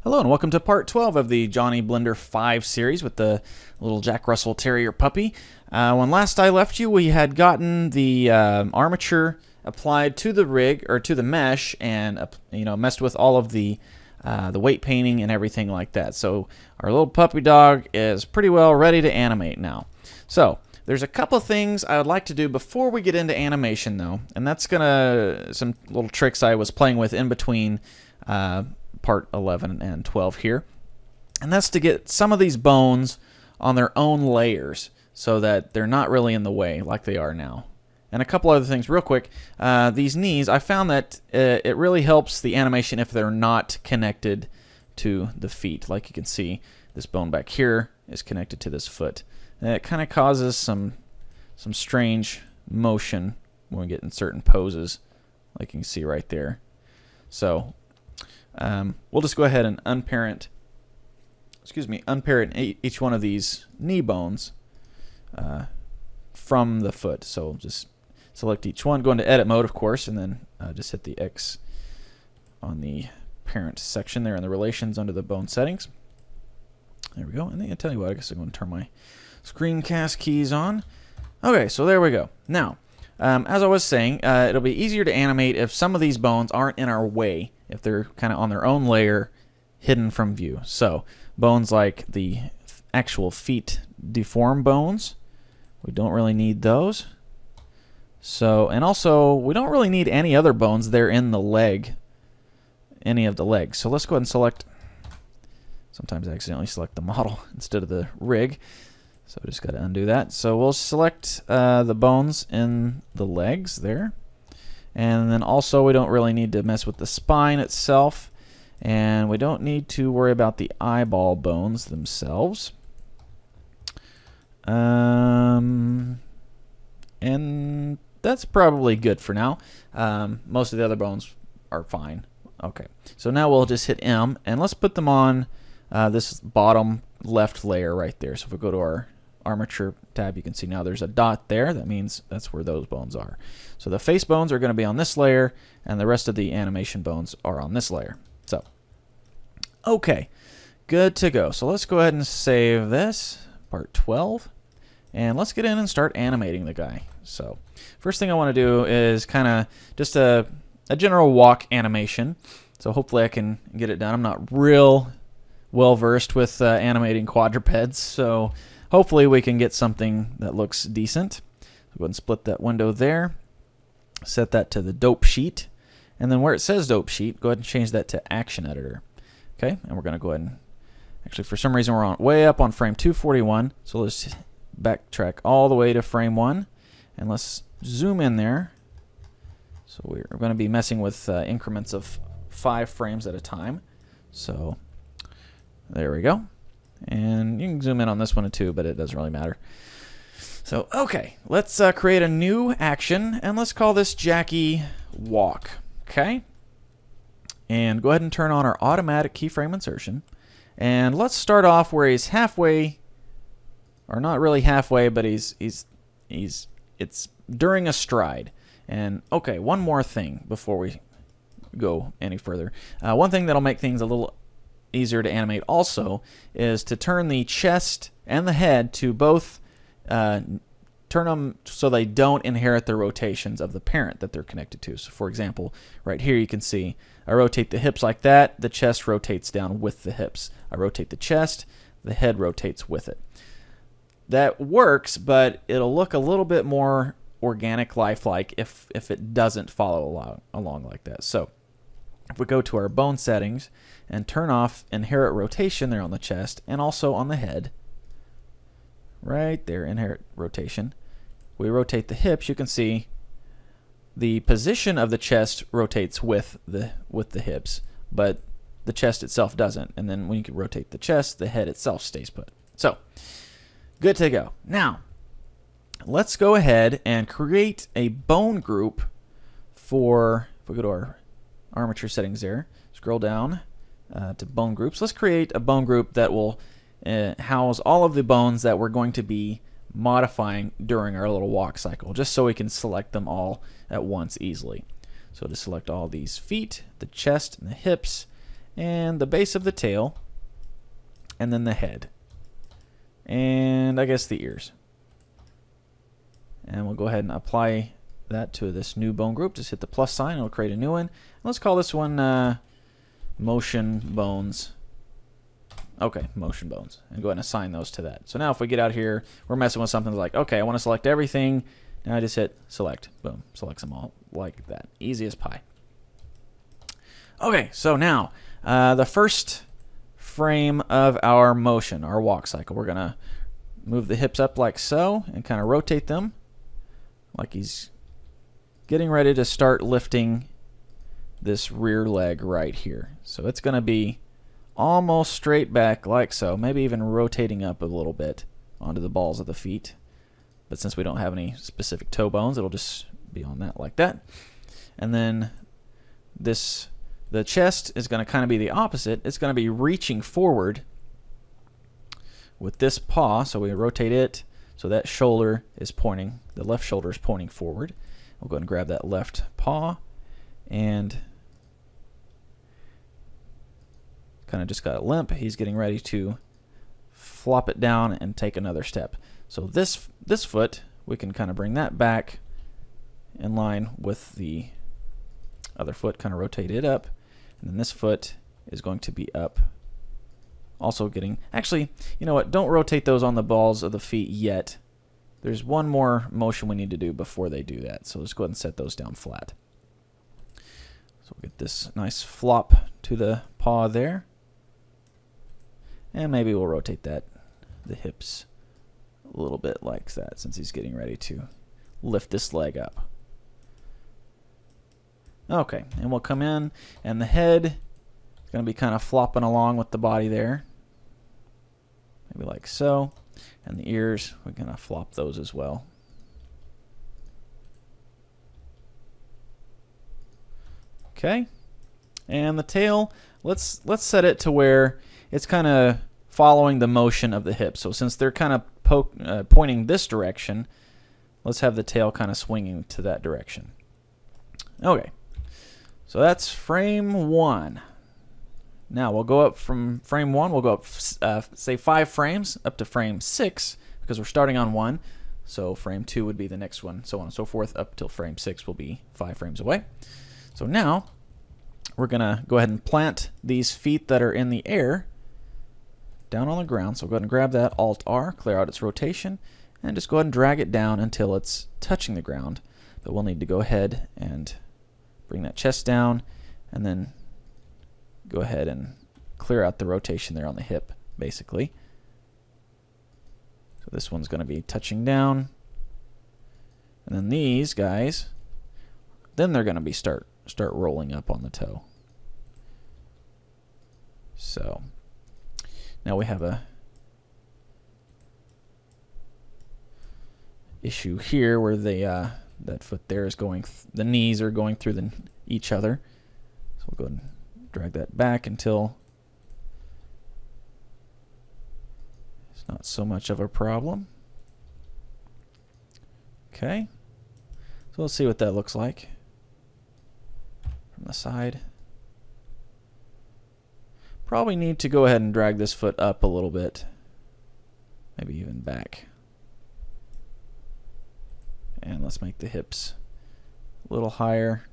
Hello and welcome to part 12 of the Johnny Blender 5 series with the little Jack Russell Terrier puppy. When last I left you, we had gotten the armature applied to the rig or to the mesh, and messed with all of the weight painting and everything like that. So our little puppy dog is pretty well ready to animate now. So there's a couple of things I would like to do before we get into animation, though, and that's some little tricks I was playing with in between part 11 and 12 here, and that's to get some of these bones on their own layers so that they're not really in the way like they are now. And a couple other things real quick. These knees, I found that it really helps the animation if they're not connected to the feet. Like you can see, this bone back here is connected to this foot, and it kind of causes some strange motion when we get in certain poses, like you can see right there. So we'll just go ahead and unparent each one of these knee bones from the foot. So just select each one, go into edit mode, of course, and then just hit the X on the parent section there in the relations under the bone settings. There we go. And then I'll tell you what, I guess I'm going to turn my screencast keys on. Okay, so there we go. Now, as I was saying, it'll be easier to animate if some of these bones aren't in our way, if they're kind of on their own layer, hidden from view. So bones like the actual feet deform bones, we don't really need those. So, and also we don't really need any other bones there in the leg, any of the legs. So let's go ahead and select, sometimes I accidentally select the model instead of the rig, so I just got to undo that. So we'll select the bones in the legs there. And then also we don't really need to mess with the spine itself, and we don't need to worry about the eyeball bones themselves. And that's probably good for now. Most of the other bones are fine. Okay, so now we'll just hit M, and let's put them on this bottom left layer right there. So if we go to our armature tab, you can see now there's a dot there. That means that's where those bones are. So the face bones are going to be on this layer, and the rest of the animation bones are on this layer. So, okay, good to go. So let's go ahead and save this, part 12, and let's get in and start animating the guy. So first thing I want to do is kind of just a general walk animation. So hopefully I can get it done. I'm not real well versed with animating quadrupeds, so hopefully we can get something that looks decent. Go ahead and split that window there. Set that to the dope sheet. And then where it says dope sheet, go ahead and change that to action editor. Okay, and we're going to go ahead and, actually for some reason we're way up on frame 241. So let's backtrack all the way to frame 1. And let's zoom in there. So we're going to be messing with increments of 5 frames at a time. So there we go. And you can zoom in on this one too, but it doesn't really matter. So, okay, let's create a new action, and let's call this Jacky Walk. Okay? And go ahead and turn on our automatic keyframe insertion. And let's start off where he's halfway, or not really halfway, but it's during a stride. And, okay, one more thing before we go any further. One thing that'll make things a little easier to animate also is to turn the chest and the head to both turn them so they don't inherit the rotations of the parent that they're connected to. So for example, right here you can see I rotate the hips like that, the chest rotates down with the hips. I rotate the chest, the head rotates with it. That works, but it'll look a little bit more organic, lifelike if it doesn't follow along like that. So if we go to our bone settings and turn off inherit rotation there on the chest and also on the head, right there, inherit rotation, we rotate the hips, you can see the position of the chest rotates with the hips, but the chest itself doesn't. And then when you can rotate the chest, the head itself stays put. So good to go. Now let's go ahead and create a bone group for, if we go to our armature settings there, scroll down to bone groups. Let's create a bone group that will house all of the bones that we're going to be modifying during our little walk cycle, just so we can select them all at once easily. So to select all these feet, the chest, and the hips, and the base of the tail, and then the head, and I guess the ears. And we'll go ahead and apply that to this new bone group. Just hit the plus sign, it'll create a new one. Let's call this one motion bones. Okay, motion bones, and go ahead and assign those to that. So now if we get out here, we're messing with something like, okay, I want to select everything. Now I just hit select, boom, selects them all like that. Easy as pie. Okay, so now the first frame of our motion, our walk cycle, we're gonna move the hips up like so and kind of rotate them like he's getting ready to start lifting this rear leg right here. So it's gonna be almost straight back like so, maybe even rotating up a little bit onto the balls of the feet. But since we don't have any specific toe bones, it'll just be on that like that. And then the chest is going to kind of be the opposite. It's going to be reaching forward with this paw. So we rotate it so that shoulder is pointing, the left shoulder is pointing forward. We'll go ahead and grab that left paw and kind of just got a limp. He's getting ready to flop it down and take another step. So this foot, we can kind of bring that back in line with the other foot, kind of rotate it up. And then this foot is going to be up. Also getting, actually, you know what, don't rotate those on the balls of the feet yet. There's one more motion we need to do before they do that. So let's go ahead and set those down flat. So we'll get this nice flop to the paw there. And maybe we'll rotate that, the hips, a little bit like that, since he's getting ready to lift this leg up. Okay, and we'll come in, and the head is going to be kind of flopping along with the body there. Maybe like so. And the ears, we're going to flop those as well. Okay, and the tail, let's set it to where it's kind of following the motion of the hips. So since they're kind of pointing this direction, let's have the tail kind of swinging to that direction. Okay, so that's frame 1. Now we'll go up from frame 1, we'll go up, say 5 frames, up to frame 6, because we're starting on 1. So frame 2 would be the next one, so on and so forth, up till frame 6 will be 5 frames away. So now we're going to go ahead and plant these feet that are in the air down on the ground. So go ahead and grab that, Alt-R, clear out its rotation, and just go ahead and drag it down until it's touching the ground. But we'll need to go ahead and bring that chest down, and then go ahead and clear out the rotation there on the hip, basically. So this one's going to be touching down, and then these guys, then they're going to be start rolling up on the toe. So now we have a issue here where the that foot there is going, the knees are going through each other. So we'll go ahead and drag that back until it's not so much of a problem. Okay, so let's see what that looks like from the side. Probably need to go ahead and drag this foot up a little bit, maybe even back. And let's make the hips a little higher.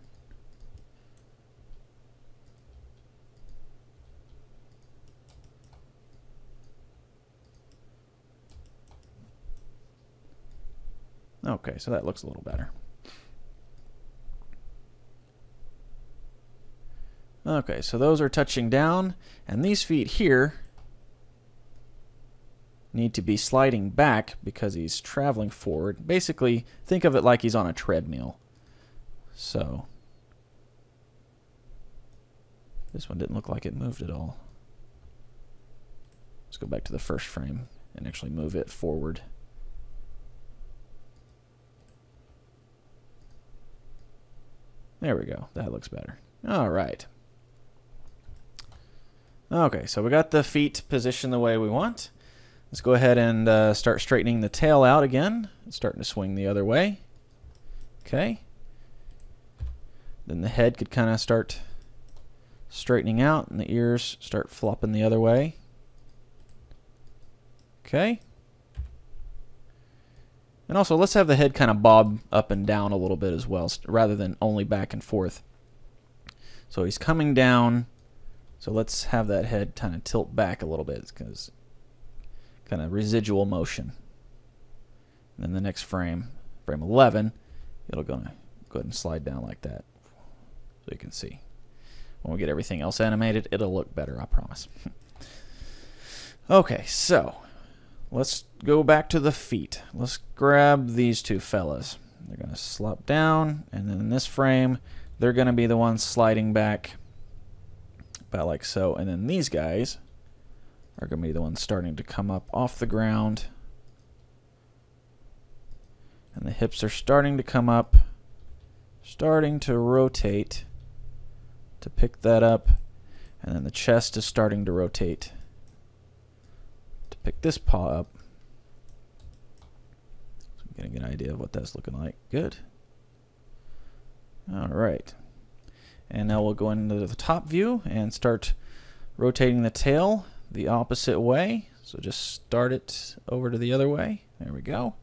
Okay, so that looks a little better. Okay, so those are touching down, and these feet here need to be sliding back because he's traveling forward. Basically, think of it like he's on a treadmill. So this one didn't look like it moved at all. Let's go back to the first frame and actually move it forward. There we go. That looks better. All right. Okay, so we got the feet positioned the way we want. Let's go ahead and start straightening the tail out again. It's starting to swing the other way. Okay. Then the head could kind of start straightening out, and the ears start flopping the other way. Okay. And also, let's have the head kind of bob up and down a little bit as well, rather than only back and forth. So he's coming down. So let's have that head kind of tilt back a little bit, because kind of residual motion. And then the next frame, frame 11, it'll go ahead and slide down like that, so you can see. When we get everything else animated, it'll look better, I promise. Okay, so let's go back to the feet. Let's grab these two fellas. They're going to slop down, and then in this frame, they're going to be the ones sliding back about like so. And then these guys are going to be the ones starting to come up off the ground. And the hips are starting to come up, starting to rotate to pick that up. And then the chest is starting to rotate to pick this paw up. So I'm getting an idea of what that's looking like. Good. All right. And now we'll go into the top view and start rotating the tail the opposite way. So just start it over to the other way. There we go.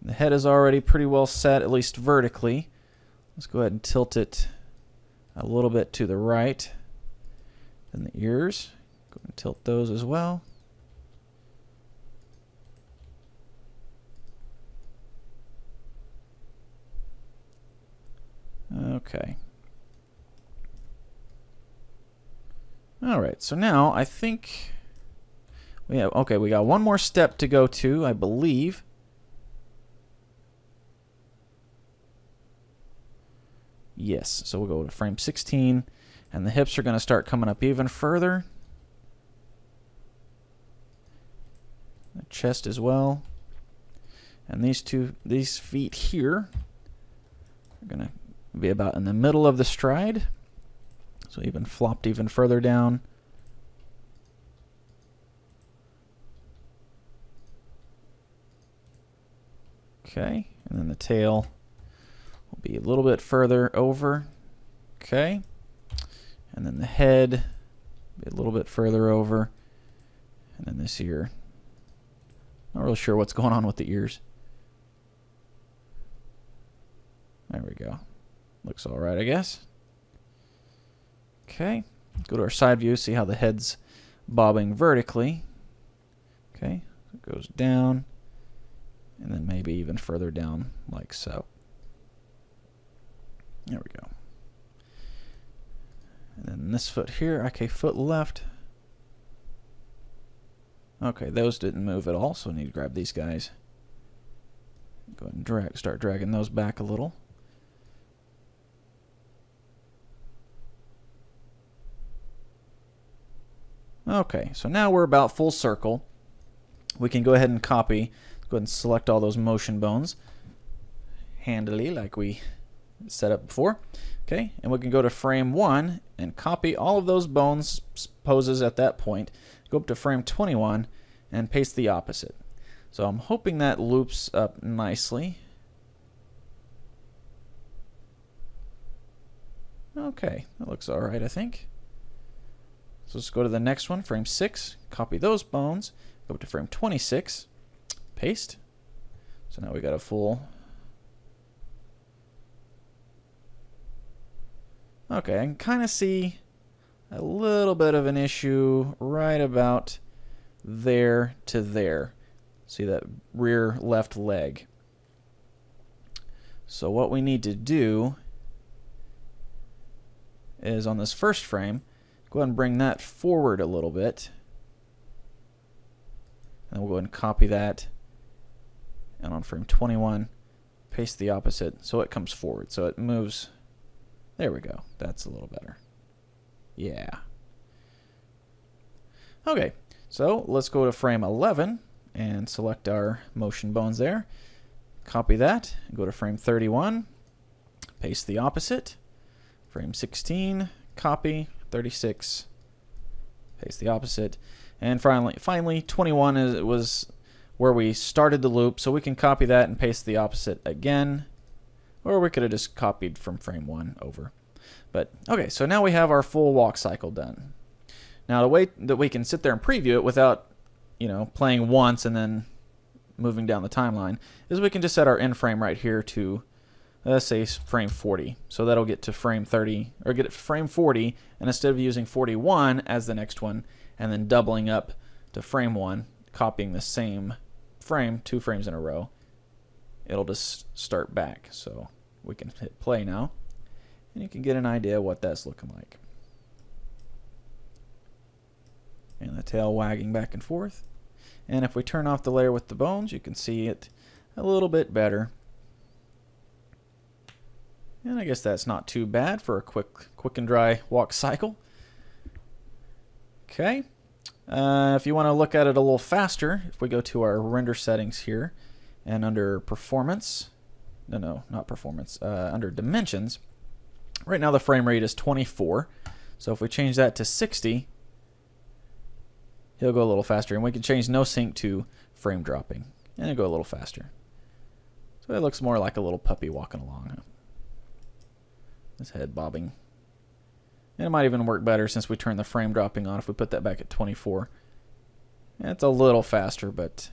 The head is already pretty well set, at least vertically. Let's go ahead and tilt it a little bit to the right. Then the ears, go ahead and tilt those as well. Okay. All right, so now I think we have, okay, we got one more step to go to, I believe. Yes, so we'll go to frame 16, and the hips are going to start coming up even further. The chest as well. And these feet here are going to be about in the middle of the stride. So even flopped even further down. Okay, and then the tail will be a little bit further over. Okay, and then the head be a little bit further over. And then this ear. Not really sure what's going on with the ears. There we go. Looks all right, I guess. Okay, let's go to our side view, see how the head's bobbing vertically. Okay, it goes down, and then maybe even further down like so. There we go. And then this foot here, okay, foot left. Okay, those didn't move at all, so I need to grab these guys. Go ahead and start dragging those back a little. Okay, so now we're about full circle. We can go ahead and copy. Go ahead and select all those motion bones handily like we set up before. Okay, and we can go to frame 1 and copy all of those bones poses at that point. Go up to frame 21 and paste the opposite. So I'm hoping that loops up nicely. Okay, that looks all right, I think. So let's go to the next one, frame 6, copy those bones, go up to frame 26, paste. So now we got a full. Okay, I can kind of see a little bit of an issue right about there to there. See that rear left leg. So what we need to do is on this first frame, go ahead and bring that forward a little bit. And we'll go ahead and copy that. And on frame 21, paste the opposite so it comes forward. So it moves. There we go. That's a little better. Yeah. Okay, so let's go to frame 11 and select our motion bones there. Copy that. Go to frame 31. Paste the opposite. Frame 16. Copy. 36. Paste the opposite. And finally 21 was where we started the loop, so we can copy that and paste the opposite again. Or we could have just copied from frame 1 over. But okay, so now we have our full walk cycle done. Now the way that we can sit there and preview it without, you know, playing once and then moving down the timeline is we can just set our end frame right here to, let's say, frame 40. So that'll get to frame 30, or get it to frame 40, and instead of using 41 as the next one and then doubling up to frame 1, copying the same frame 2 frames in a row, it'll just start back. So we can hit play now, and you can get an idea what that's looking like. And the tail wagging back and forth. And if we turn off the layer with the bones, you can see it a little bit better. And I guess that's not too bad for a quick and dry walk cycle. Okay. If you want to look at it a little faster, if we go to our render settings here, and under performance, no, not performance, under dimensions, right now the frame rate is 24. So if we change that to 60, he'll go a little faster, and we can change no sync to frame dropping, and it'll go a little faster. So it looks more like a little puppy walking along. Huh? His head bobbing. And it might even work better since we turn the frame dropping on if we put that back at 24. It's a little faster, but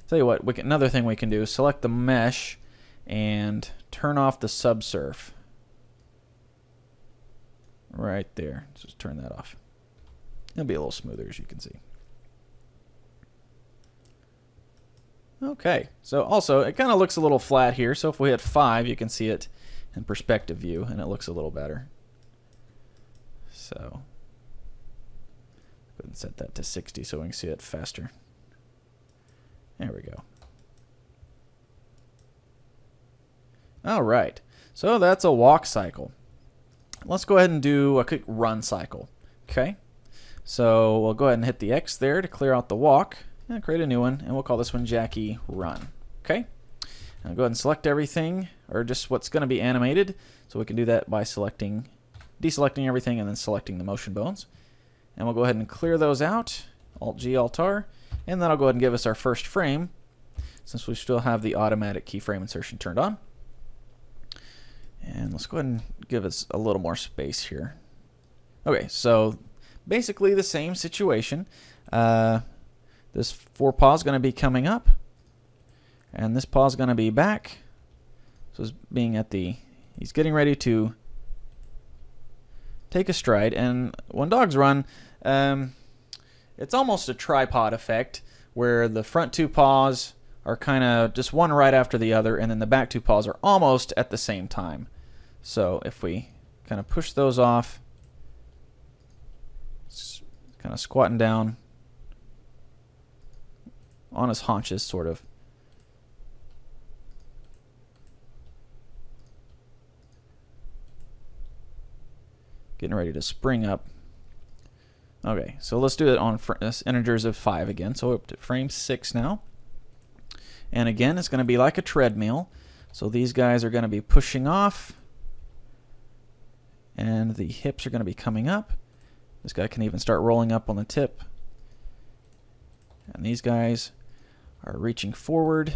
tell you what, another thing we can do is select the mesh and turn off the subsurf. Right there. Just turn that off. It'll be a little smoother, as you can see. Okay, so also it kind of looks a little flat here, so if we hit 5 you can see it in perspective view and it looks a little better. So go ahead and set that to 60 so we can see it faster. There we go. Alright, so that's a walk cycle. Let's go ahead and do a quick run cycle. Okay, so we'll go ahead and hit the X there to clear out the walk and create a new one, and we'll call this one Jacky Run. Okay, and go ahead and select everything, or just what's going to be animated. So we can do that by deselecting everything and then selecting the motion bones. And we'll go ahead and clear those out, Alt-G, Alt-R, and that'll go ahead and give us our first frame, since we still have the automatic keyframe insertion turned on. And let's go ahead and give us a little more space here. Okay, so basically the same situation. This forepaw is going to be coming up, and this paw is going to be back. So it's being at he's getting ready to take a stride. And when dogs run, it's almost a tripod effect where the front 2 paws are kind of just one right after the other, and then the back 2 paws are almost at the same time. So if we kind of push those off, kind of squatting down on his haunches, sort of. Getting ready to spring up. Okay, so let's do it on integers of 5 again. So we're up to frame 6 now. And again, it's going to be like a treadmill. So these guys are going to be pushing off, and the hips are going to be coming up. This guy can even start rolling up on the tip. And these guys are reaching forward.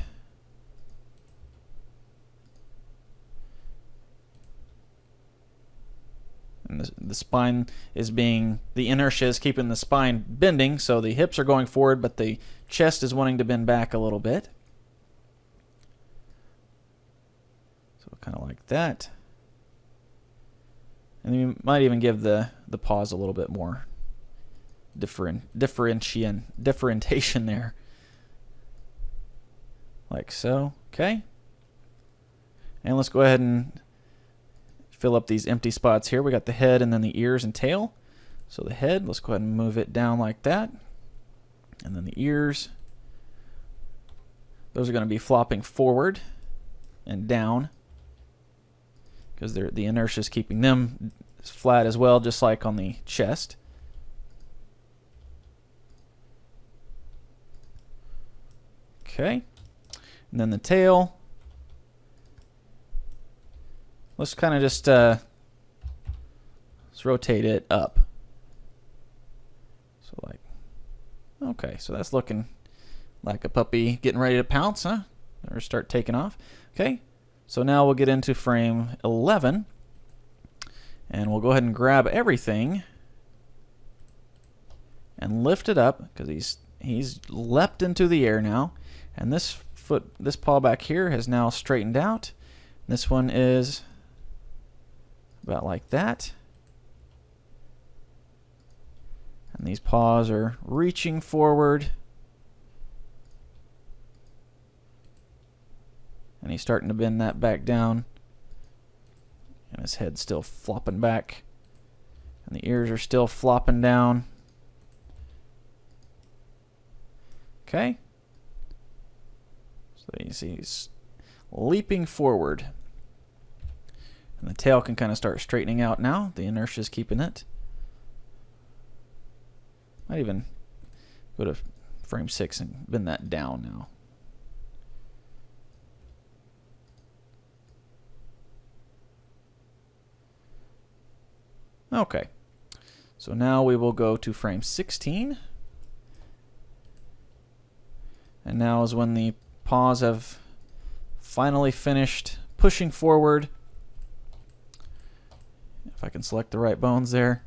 And the spine is the inertia is keeping the spine bending, so the hips are going forward, but the chest is wanting to bend back a little bit. So kind of like that. And you might even give the paws a little bit more differentiation there. Like so. Okay. And let's go ahead and fill up these empty spots here. We got the head and then the ears and tail. So the head, let's go ahead and move it down like that. And then the ears, those are going to be flopping forward and down, because the inertia is keeping them flat as well, just like on the chest. Okay, and then the tail, let's kind of just let's rotate it up. So like, okay, so that's looking like a puppy getting ready to pounce, huh? Or start taking off. Okay, so now we'll get into frame 11, And we'll go ahead and grab everything and lift it up, because he's leapt into the air now. And this paw back here has now straightened out. This one is about like that. And these paws are reaching forward. And he's starting to bend that back down. And his head's still flopping back. And the ears are still flopping down. Okay. So you see he's leaping forward. And the tail can kind of start straightening out now. The inertia is keeping it. Might even go to frame 6 and bend that down now. Okay, so now we will go to frame 16. And now is when the paws have finally finished pushing forward. If I can select the right bones there.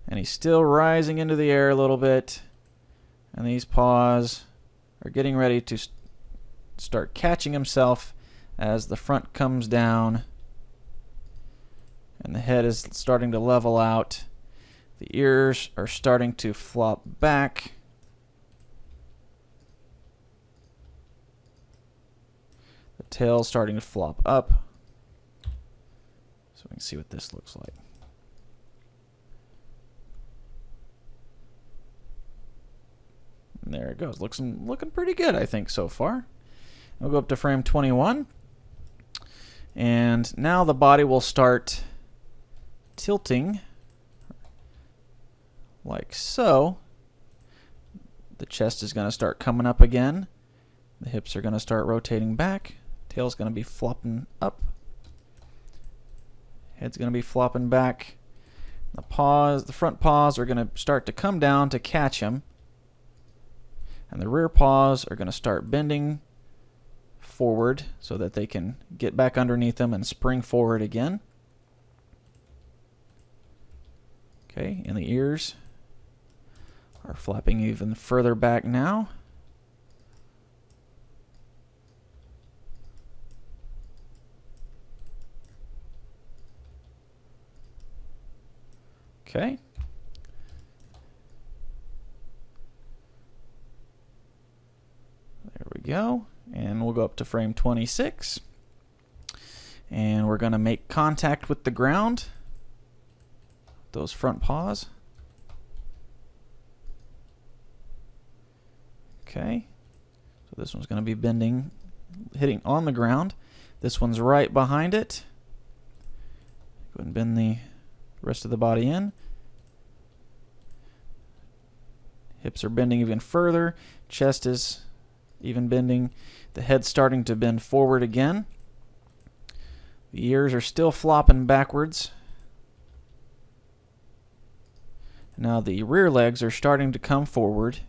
And he's still rising into the air a little bit. And these paws are getting ready to start catching himself as the front comes down. And the head is starting to level out. The ears are starting to flop back. The tail's starting to flop up. So we can see what this looks like. And there it goes. Looking pretty good, I think, so far. We'll go up to frame 21. And now the body will start tilting like so. The chest is going to start coming up again. The hips are going to start rotating back. Tail's going to be flopping up. Head's going to be flopping back. The front paws are going to start to come down to catch him. And the rear paws are going to start bending forward so that they can get back underneath them and spring forward again. Okay, and the ears are flapping even further back now. Okay. There we go. And we'll go up to frame 26. And we're going to make contact with the ground. Those front paws. Okay. So this one's going to be bending, hitting on the ground. This one's right behind it. Go ahead and bend the rest of the body in. Hips are bending even further. Chest is even bending. The head's starting to bend forward again. The ears are still flopping backwards. Now the rear legs are starting to come forward.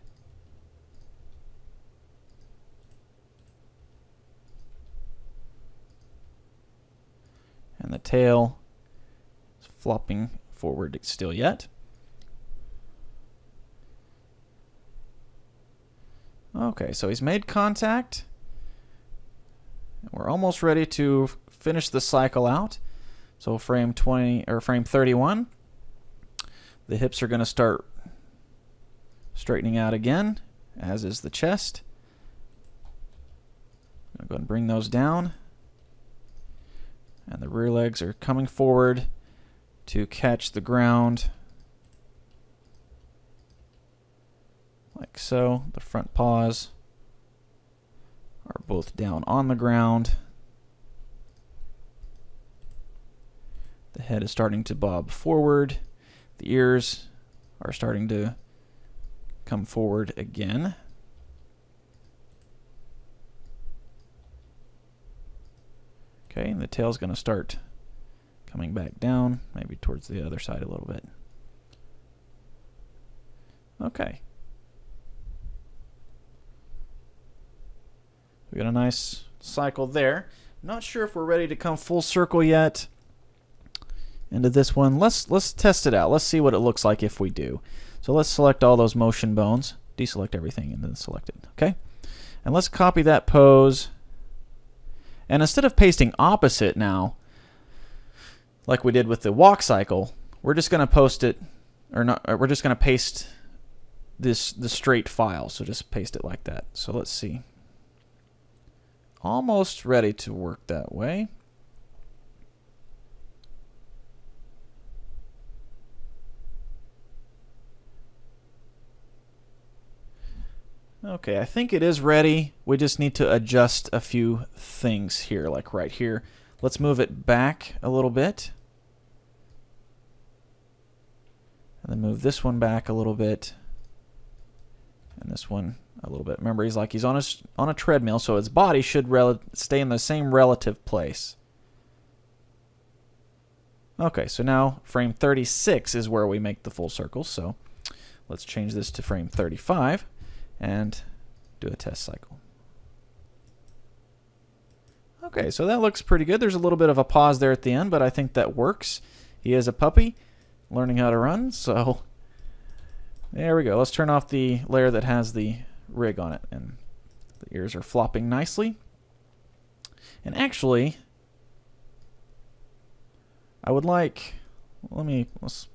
And the tail is flopping forward still yet. Okay, so he's made contact. We're almost ready to finish the cycle out. So frame 20 or frame 31. The hips are going to start straightening out again, as is the chest. I'm going to go ahead and bring those down. And the rear legs are coming forward to catch the ground. Like so. The front paws are both down on the ground. The head is starting to bob forward. The ears are starting to come forward again. Okay, and the tail's going to start coming back down, maybe towards the other side a little bit. Okay. We got a nice cycle there. Not sure if we're ready to come full circle yet. into this one. Let's test it out. Let's see what it looks like if we do. So let's select all those motion bones, deselect everything, and then select it. Okay, and let's copy that pose. And instead of pasting opposite now, like we did with the walk cycle, we're just going to post it, or not. We're just going to paste the straight file. So just paste it like that. So let's see. Almost ready to work that way. Okay, I think it is ready. We just need to adjust a few things here, like right here. Let's move it back a little bit. And then move this one back a little bit. And this one a little bit. Remember, he's on a treadmill, so his body should stay in the same relative place. Okay, so now frame 36 is where we make the full circle. So let's change this to frame 35 and do a test cycle. Okay, so that looks pretty good. There's a little bit of a pause there at the end, but I think that works. He is a puppy learning how to run, so there we go. Let's turn off the layer that has the rig on it, and the ears are flopping nicely. And actually, I would like, let's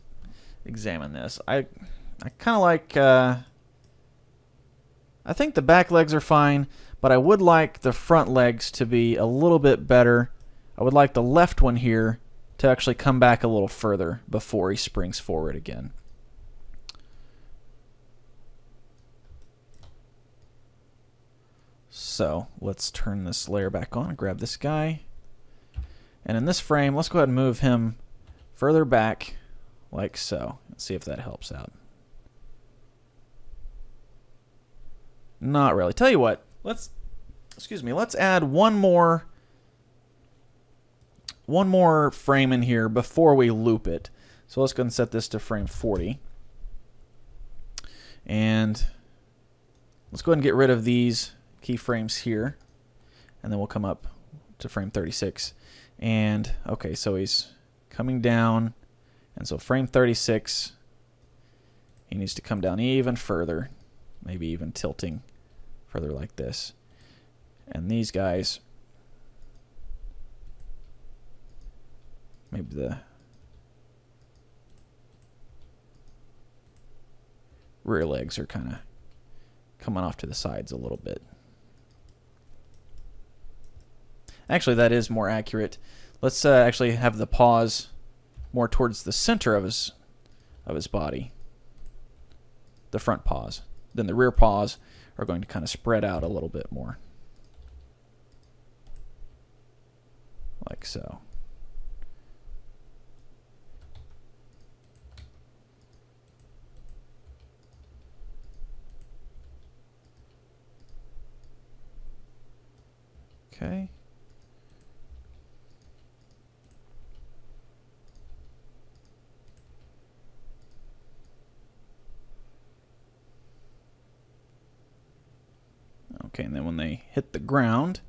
examine this. I kind of like, I think the back legs are fine, but I would like the front legs to be a little bit better. I would like the left one here to actually come back a little further before he springs forward again. So let's turn this layer back on and grab this guy. And in this frame, let's go ahead and move him further back like so. Let's see if that helps out. Not really. Tell you what, let's add one more frame in here before we loop it. So let's go ahead and set this to frame 40. And let's go ahead and get rid of these keyframes here. And then we'll come up to frame 36. And okay, so he's coming down. And so frame 36, he needs to come down even further, maybe even tilting further like this. And these guys, maybe the rear legs are kind of coming off to the sides a little bit. Actually, that is more accurate. Let's actually have the paws more towards the center of his body, the front paws. Then the rear paws are going to kind of spread out a little bit more, like so. Okay. Okay, and then when they hit the ground,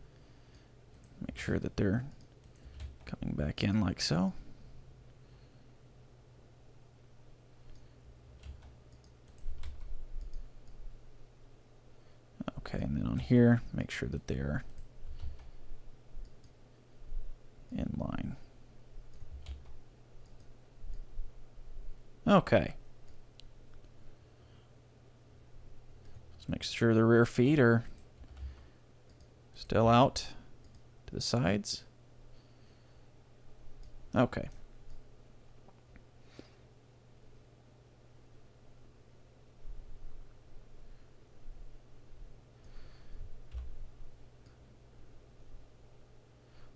make sure that they're coming back in like so. Okay, and then on here, make sure that they're in line. Okay. Let's make sure the rear feet are still out to the sides. Okay.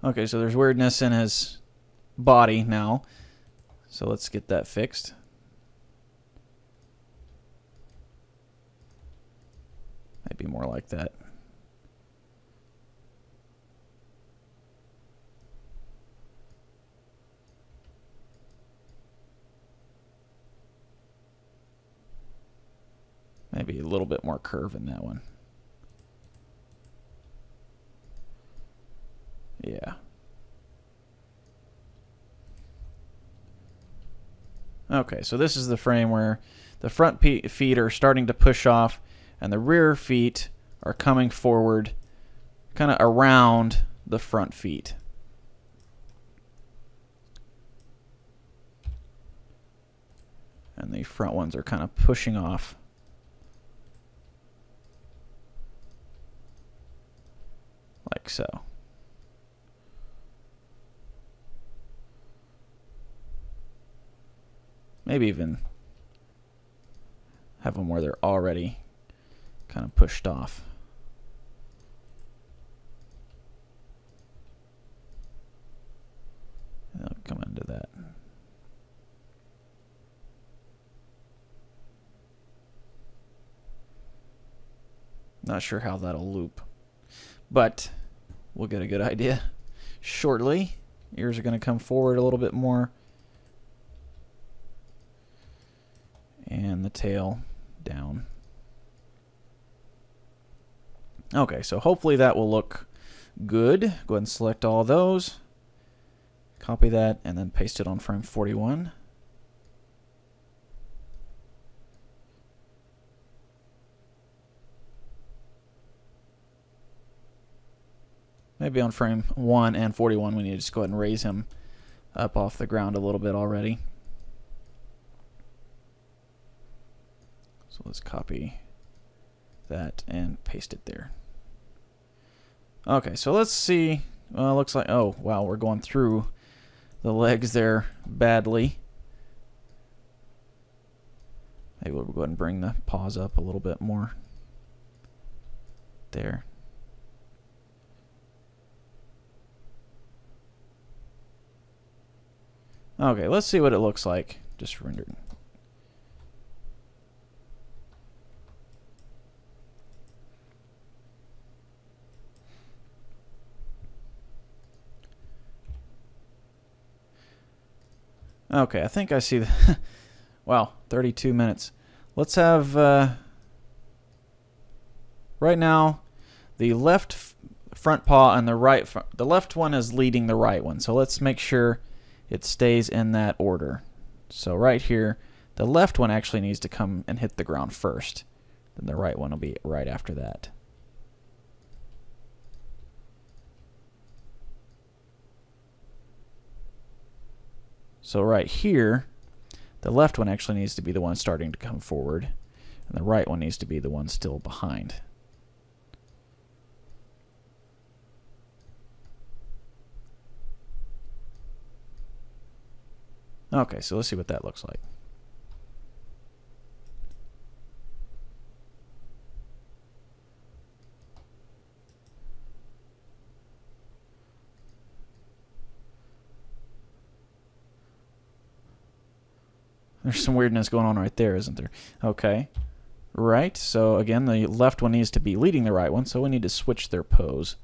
Okay, so there's weirdness in his body now. So let's get that fixed. Maybe more like that. Maybe a little bit more curve in that one. Yeah. Okay, so this is the frame where the front feet are starting to push off and the rear feet are coming forward kind of around the front feet. And the front ones are kind of pushing off. Like so. Maybe even have them where they're already kind of pushed off. And I'll come into that. Not sure how that'll loop, but we'll get a good idea shortly. Ears are going to come forward a little bit more. And the tail down. Okay, so hopefully that will look good. Go ahead and select all of those. Copy that and then paste it on frame 41. Maybe on frame 1 and 41 we need to just go ahead and raise him up off the ground a little bit already. So let's copy that and paste it there. Okay, so let's see. Well, it looks like, oh, wow, we're going through the legs there badly. Maybe we'll go ahead and bring the paws up a little bit more. There. Okay, let's see what it looks like just rendered. Okay, I think I see the wow, 32 minutes. Let's have right now the left front paw and the right front. The left one is leading the right one. So let's make sure it stays in that order. So right here, the left one actually needs to come and hit the ground first. Then the right one will be right after that. So right here, the left one actually needs to be the one starting to come forward, and the right one needs to be the one still behind. Okay, so let's see what that looks like. There's some weirdness going on right there, isn't there? Okay. Right, so again, the left one needs to be leading the right one, so we need to switch their pose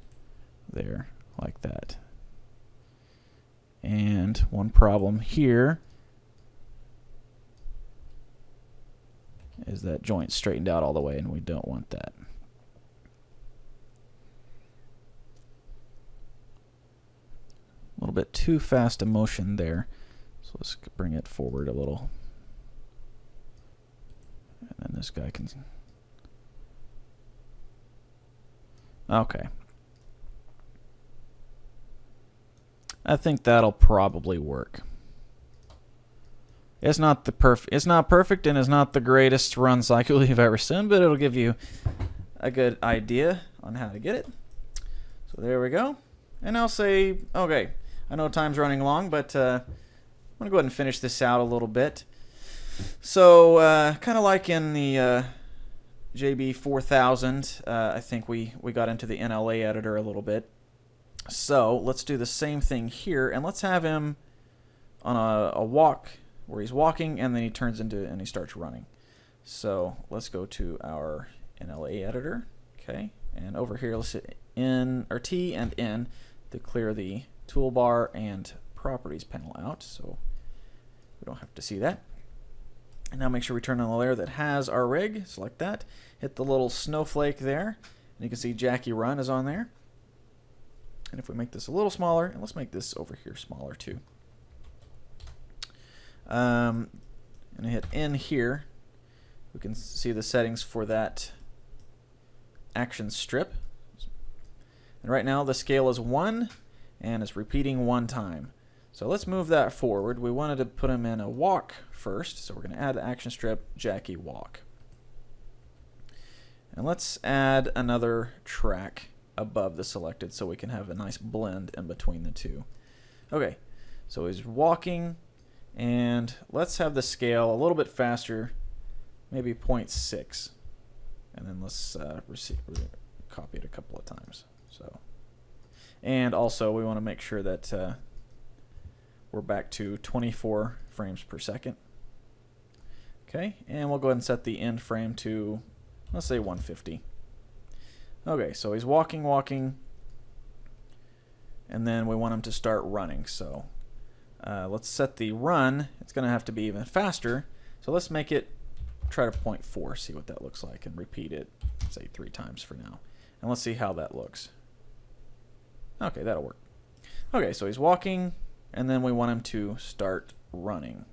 there, like that. And one problem here is that joint straightened out all the way, and we don't want that. A little bit too fast a motion there, so let's bring it forward a little. And then this guy can... Okay. I think that'll probably work. It's not perfect and it's not the greatest run cycle you've ever seen, but it'll give you a good idea on how to get it. So there we go. And I'll say, okay, I know time's running long, but I'm going to go ahead and finish this out a little bit. So kind of like in the JB5, I think we got into the NLA editor a little bit. So let's do the same thing here, and let's have him on a walk where he's walking, and then he turns into and he starts running. So let's go to our NLA editor, okay, and over here let's hit N or T and N to clear the toolbar and properties panel out, so we don't have to see that. And now make sure we turn on the layer that has our rig. Select that, hit the little snowflake there, and you can see Jacky Run is on there. And if we make this a little smaller, and let's make this over here smaller too. and hit N here, we can see the settings for that action strip. And right now the scale is 1 and it's repeating 1 time. So let's move that forward. We wanted to put him in a walk first, so we're going to add the action strip, Jacky walk. And let's add another track above the selected so we can have a nice blend in between the two. Okay, so he's walking, and let's have the scale a little bit faster, maybe 0.6. And then let's copy it a couple of times. So, and also we want to make sure that we're back to 24 frames per second. Okay, and we'll go ahead and set the end frame to, let's say, 150. Okay, so he's walking, and then we want him to start running. So let's set the run. It's going to have to be even faster. So let's make it, try to 0.4, see what that looks like, and repeat it, say 3 times for now. And let's see how that looks. Okay, that'll work. Okay, so he's walking, and then we want him to start running.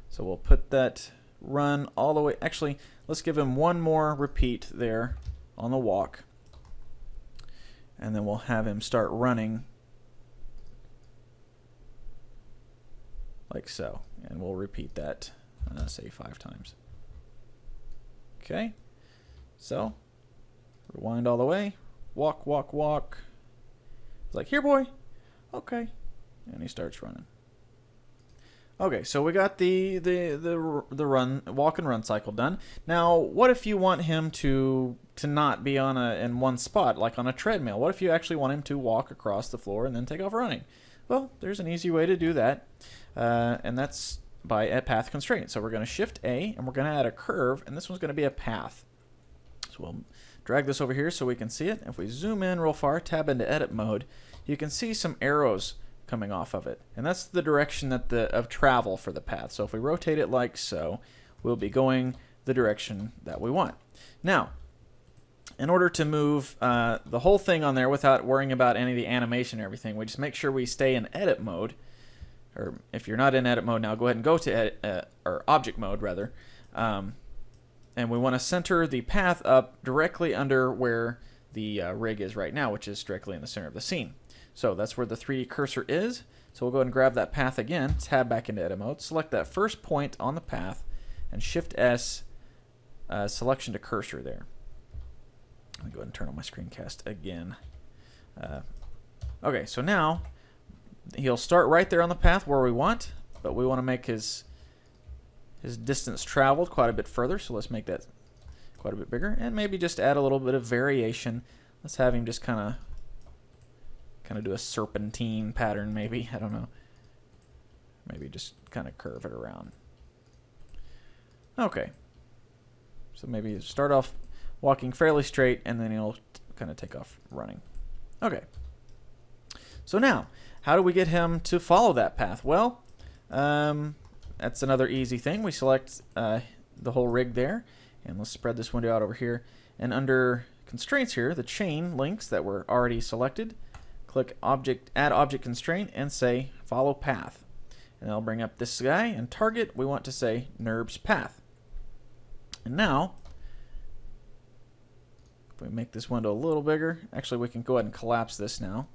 So we'll put that run all the way. Actually, let's give him one more repeat there on the walk, and then we'll have him start running like so, and we'll repeat that say 5 times. Okay, so rewind all the way, walk, it's like, here boy, okay, and he starts running. Okay, so we got the run, walk and run cycle done. Now, what if you want him to not be on in one spot, like on a treadmill? What if you actually want him to walk across the floor and then take off running? Well, there's an easy way to do that, and that's by a path constraint. So we're going to Shift A, and we're going to add a curve, and this one's going to be a path. So we'll drag this over here so we can see it. If we zoom in real far, tab into edit mode, you can see some arrows coming off of it, and that's the direction that of travel for the path. So if we rotate it like so, we'll be going the direction that we want. Now, in order to move the whole thing on there without worrying about any of the animation and everything, we just make sure we stay in edit mode. Or if you're not in edit mode now, go ahead and go to or object mode rather, and we want to center the path up directly under where the rig is right now, which is directly in the center of the scene. So that's where the 3D cursor is. So we'll go ahead and grab that path again, tab back into edit mode, select that first point on the path, and Shift S, selection to cursor there. Let me go ahead and turn on my screencast again. Okay, so now he'll start right there on the path where we want, but we want to make his distance traveled quite a bit further, so let's make that quite a bit bigger, and maybe just add a little bit of variation. Let's have him just kind of do a serpentine pattern, maybe. I don't know. Maybe just kind of curve it around. Okay. So maybe start off walking fairly straight, and then he'll kind of take off running. Okay. So now, how do we get him to follow that path? Well, that's another easy thing. We select the whole rig there, and let's spread this window out over here. And under constraints here, the chain links that were already selected, click object, add object constraint, and say follow path. And that'll bring up this guy, and target, we want to say NURBS path. And now, if we make this window a little bigger, actually we can go ahead and collapse this now.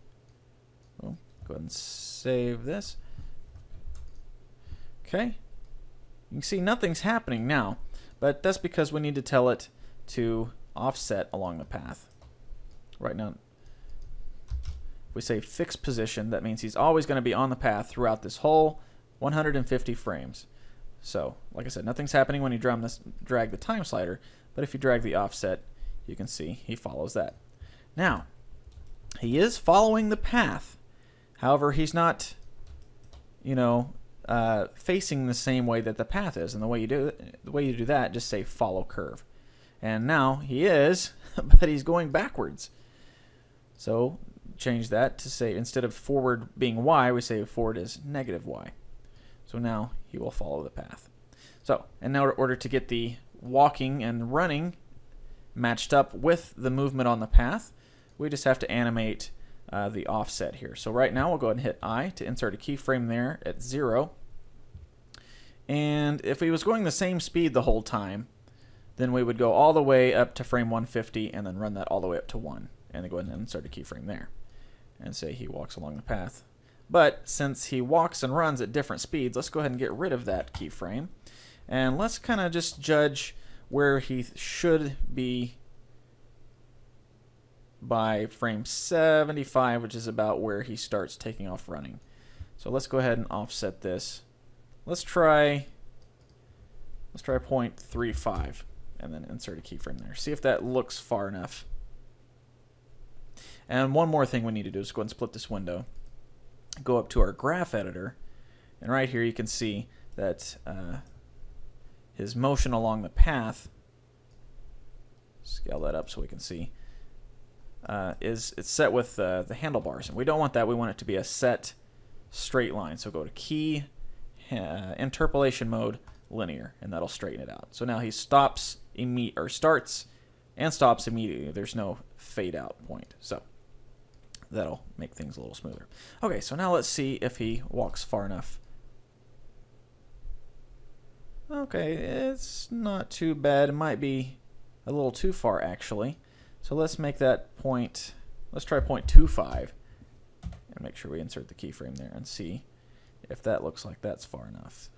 Well, go ahead and save this. Okay. You can see nothing's happening now, but that's because we need to tell it to offset along the path. Right now, if we say fixed position, that means he's always going to be on the path throughout this whole 150 frames. So, like I said, nothing's happening when you drag the time slider, but if you drag the offset, you can see he follows that. Now, he is following the path. However, he's not, you know, facing the same way that the path is. And the way you do that, just say follow curve. And now he is, but he's going backwards. So change that to say, instead of forward being Y, we say forward is negative Y. So now he will follow the path. So, and now in order to get the walking and running matched up with the movement on the path, we just have to animate the offset here. So right now we'll go ahead and hit I to insert a keyframe there at 0. And if he was going the same speed the whole time, then we would go all the way up to frame 150 and then run that all the way up to 1. And then go ahead and insert a keyframe there. And say he walks along the path. But since he walks and runs at different speeds, let's go ahead and get rid of that keyframe. And let's kind of just judge where he should be by frame 75, which is about where he starts taking off running. So let's go ahead and offset this. Let's try 0.35 and then insert a keyframe there. See if that looks far enough. And one more thing we need to do is go ahead and split this window. Go up to our graph editor, and right here you can see that his motion along the path, scale that up so we can see, it's set with the handlebars, and we don't want that. We want it to be a set straight line. So go to key, interpolation mode, linear, and that'll straighten it out. So now he starts and stops immediately. There's no fade out point. So that'll make things a little smoother. Okay, so now let's see if he walks far enough. Okay, it's not too bad. It might be a little too far actually. So let's make that point, let's try 0.25 and make sure we insert the keyframe there and see if that looks like that's far enough.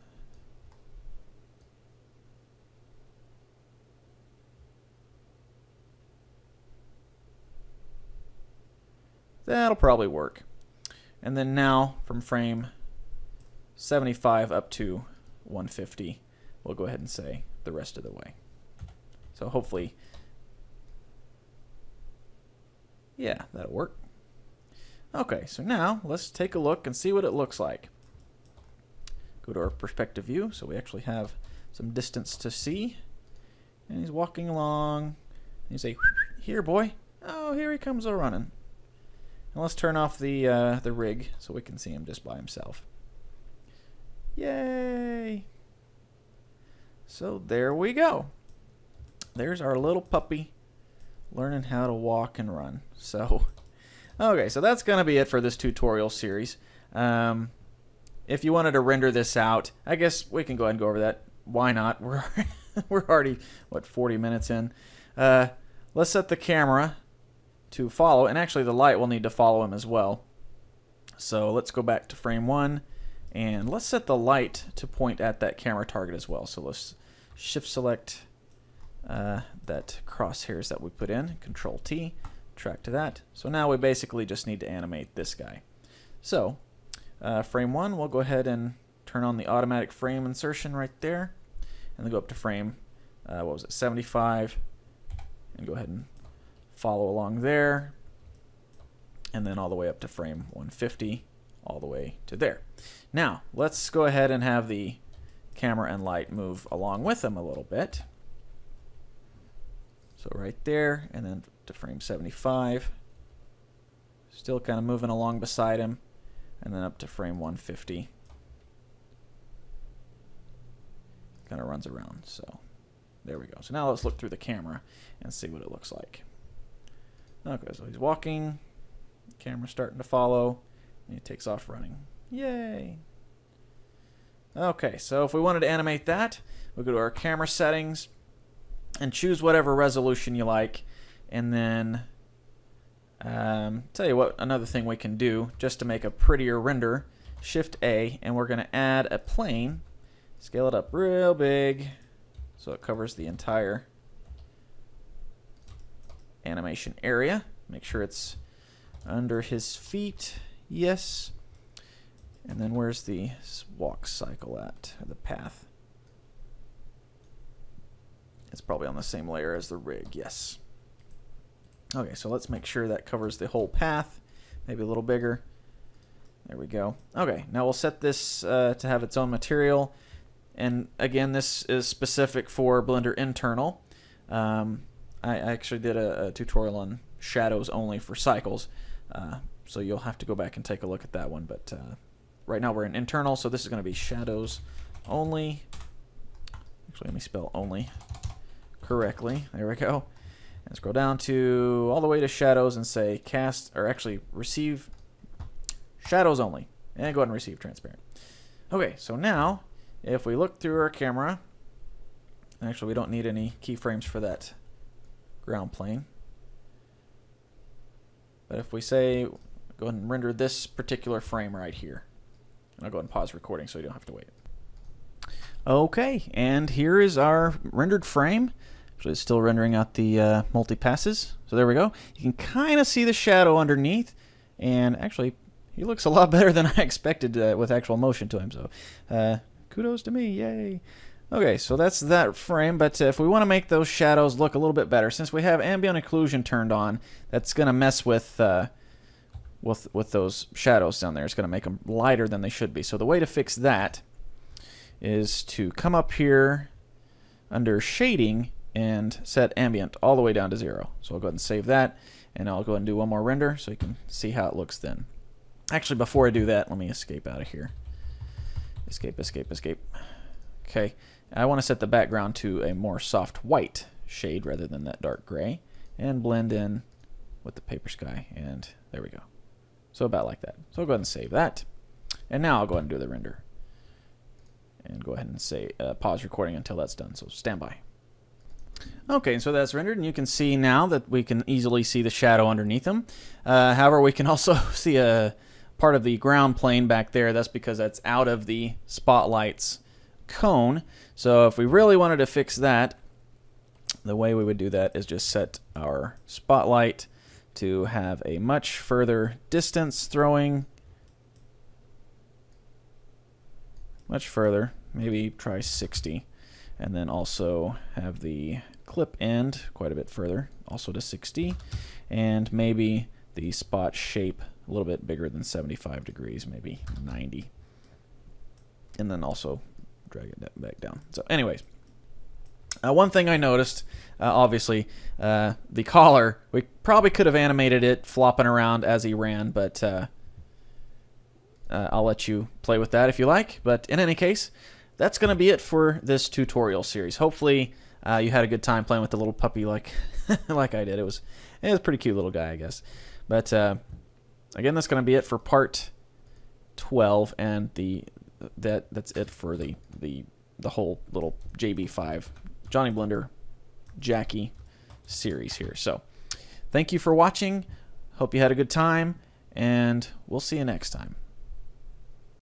That'll probably work. And then now from frame 75 up to 150, we'll go ahead and say the rest of the way. So hopefully, yeah, that'll work. Okay, so now let's take a look and see what it looks like. Go to our perspective view so we actually have some distance to see. And he's walking along. And you say, here boy. Oh, here he comes a-running. And let's turn off the rig so we can see him just by himself. Yay! So there we go. There's our little puppy learning how to walk and run. So, okay, so that's going to be it for this tutorial series. If you wanted to render this out, I guess we can go ahead and go over that. Why not? We're already, what, 40 minutes in. Let's set the camera to follow, and actually the light will need to follow him as well. So let's go back to frame 1, and let's set the light to point at that camera target as well. So let's shift select that crosshairs that we put in, Control T, track to that. So now we basically just need to animate this guy. So frame 1, we'll go ahead and turn on the automatic frame insertion right there, and then go up to frame, what was it, 75, and go ahead and follow along there, and then all the way up to frame 150, all the way to there. Now, let's go ahead and have the camera and light move along with them a little bit. So right there, and then to frame 75, still kind of moving along beside him, and then up to frame 150. Kind of runs around, so there we go. So now let's look through the camera and see what it looks like. Okay, so he's walking, camera's starting to follow, and he takes off running. Yay! Okay, so if we wanted to animate that, we'll go to our camera settings and choose whatever resolution you like, and then tell you what, another thing we can do just to make a prettier render, Shift A, and we're going to add a plane, scale it up real big so it covers the entire animation area. Make sure it's under his feet. Yes. And then where's the walk cycle at, or the path? It's probably on the same layer as the rig. Yes. Okay, so let's make sure that covers the whole path. Maybe a little bigger. There we go. Okay, now we'll set this to have its own material. And again, this is specific for Blender Internal. I actually did a tutorial on shadows only for cycles, so you'll have to go back and take a look at that one. But right now we're in internal, so this is going to be shadows only. Actually, let me spell only correctly. There we go. And scroll down to all the way to shadows and say cast, or actually receive shadows only, and go ahead and receive transparent. Okay, so now if we look through our camera, actually we don't need any keyframes for that ground plane. But if we say, go ahead and render this particular frame right here. And I'll go ahead and pause recording so you don't have to wait. Okay, and here is our rendered frame. Actually, it's still rendering out the multi-passes. So there we go. You can kind of see the shadow underneath. And actually, he looks a lot better than I expected with actual motion to him. So kudos to me, yay. Okay, so that's that frame, but if we want to make those shadows look a little bit better, since we have Ambient Occlusion turned on, that's going to mess with those shadows down there. It's going to make them lighter than they should be. So the way to fix that is to come up here under Shading and set Ambient all the way down to 0. So I'll go ahead and save that, and I'll go ahead and do one more render so you can see how it looks then. Actually, before I do that, let me escape out of here. Escape, escape, escape. Okay. I want to set the background to a more soft white shade rather than that dark gray, and blend in with the paper sky, and there we go. So about like that. So I'll go ahead and save that, and now I'll go ahead and do the render, and go ahead and say pause recording until that's done. So stand by. Okay, so that's rendered, and you can see now that we can easily see the shadow underneath them. However, we can also see a part of the ground plane back there. That's because that's out of the spotlight's cone. So if we really wanted to fix that, the way we would do that is just set our spotlight to have a much further distance, throwing much further, maybe try 60, and then also have the clip end quite a bit further, also to 60, and maybe the spot shape a little bit bigger than 75 degrees, maybe 90, and then also drag it back down. So anyways, one thing I noticed, obviously, the collar, we probably could have animated it flopping around as he ran, but I'll let you play with that if you like. But in any case, that's going to be it for this tutorial series. Hopefully you had a good time playing with the little puppy like like I did. It was a pretty cute little guy, I guess. But again, that's going to be it for part 12, and that's it for the whole little JB5 Johnny Blender Jacky series here. So thank you for watching. Hope you had a good time, and we'll see you next time.